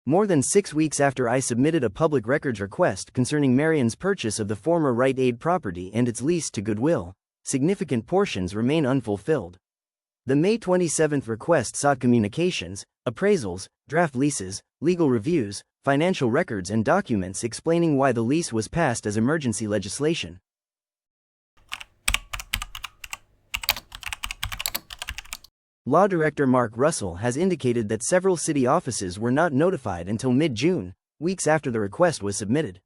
More than 6 weeks after I submitted a public records request concerning Marion's purchase of the former Rite Aid property and its lease to Goodwill, significant portions remain unfulfilled. The May 27 request sought communications, appraisals, draft leases, legal reviews, financial records and documents explaining why the lease was passed as emergency legislation. Law Director Mark Russell has indicated that several city offices were not notified until mid-June, weeks after the request was submitted.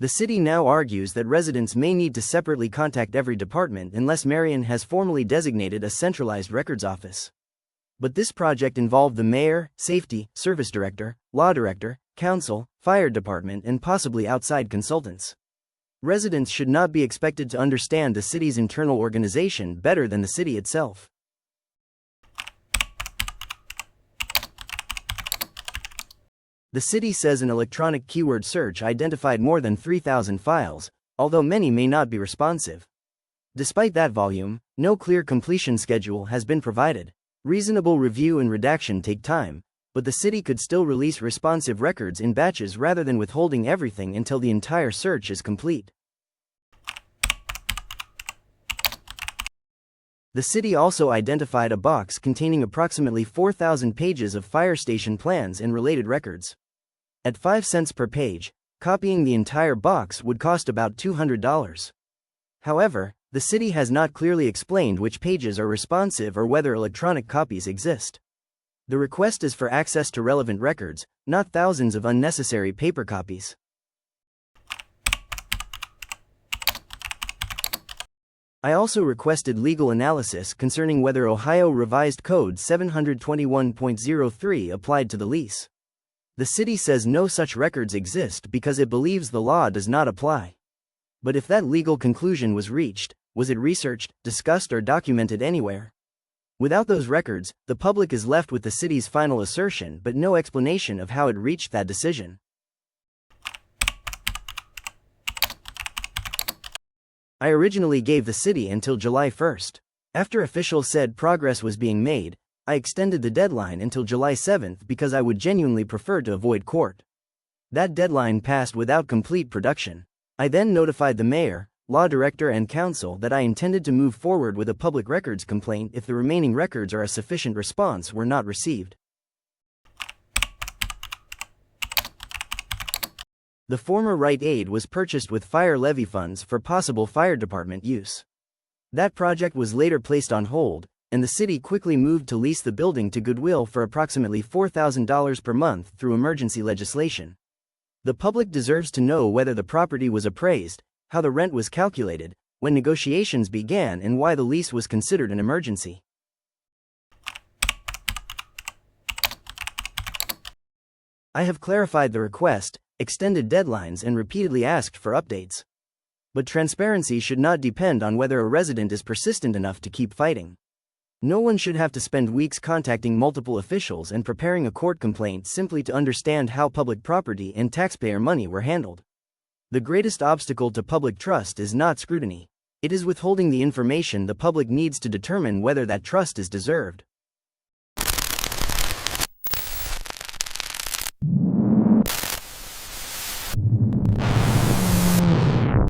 The city now argues that residents may need to separately contact every department unless Marion has formally designated a centralized records office. But this project involved the mayor, safety, service director, law director, council, fire department and possibly outside consultants. Residents should not be expected to understand the city's internal organization better than the city itself. The city says an electronic keyword search identified more than 3,000 files, although many may not be responsive. Despite that volume, no clear completion schedule has been provided. Reasonable review and redaction take time, but the city could still release responsive records in batches rather than withholding everything until the entire search is complete. The city also identified a box containing approximately 4,000 pages of fire station plans and related records. At 5 cents per page, copying the entire box would cost about $200. However, the city has not clearly explained which pages are responsive or whether electronic copies exist. The request is for access to relevant records, not thousands of unnecessary paper copies. I also requested legal analysis concerning whether Ohio Revised Code 721.03 applied to the lease. The city says no such records exist because it believes the law does not apply. But if that legal conclusion was reached, was it researched, discussed or documented anywhere? Without those records, the public is left with the city's final assertion but no explanation of how it reached that decision. I originally gave the city until July 1st. After officials said progress was being made, I extended the deadline until July 7th because I would genuinely prefer to avoid court. That deadline passed without complete production. I then notified the mayor, law director and council that I intended to move forward with a public records complaint if the remaining records or a sufficient response were not received. The former Rite Aid was purchased with fire levy funds for possible fire department use. That project was later placed on hold, and the city quickly moved to lease the building to Goodwill for approximately $4,000 per month through emergency legislation. The public deserves to know whether the property was appraised, how the rent was calculated, when negotiations began and why the lease was considered an emergency. I have clarified the request, extended deadlines and repeatedly asked for updates. But transparency should not depend on whether a resident is persistent enough to keep fighting. No one should have to spend weeks contacting multiple officials and preparing a court complaint simply to understand how public property and taxpayer money were handled. The greatest obstacle to public trust is not scrutiny. It is withholding the information the public needs to determine whether that trust is deserved.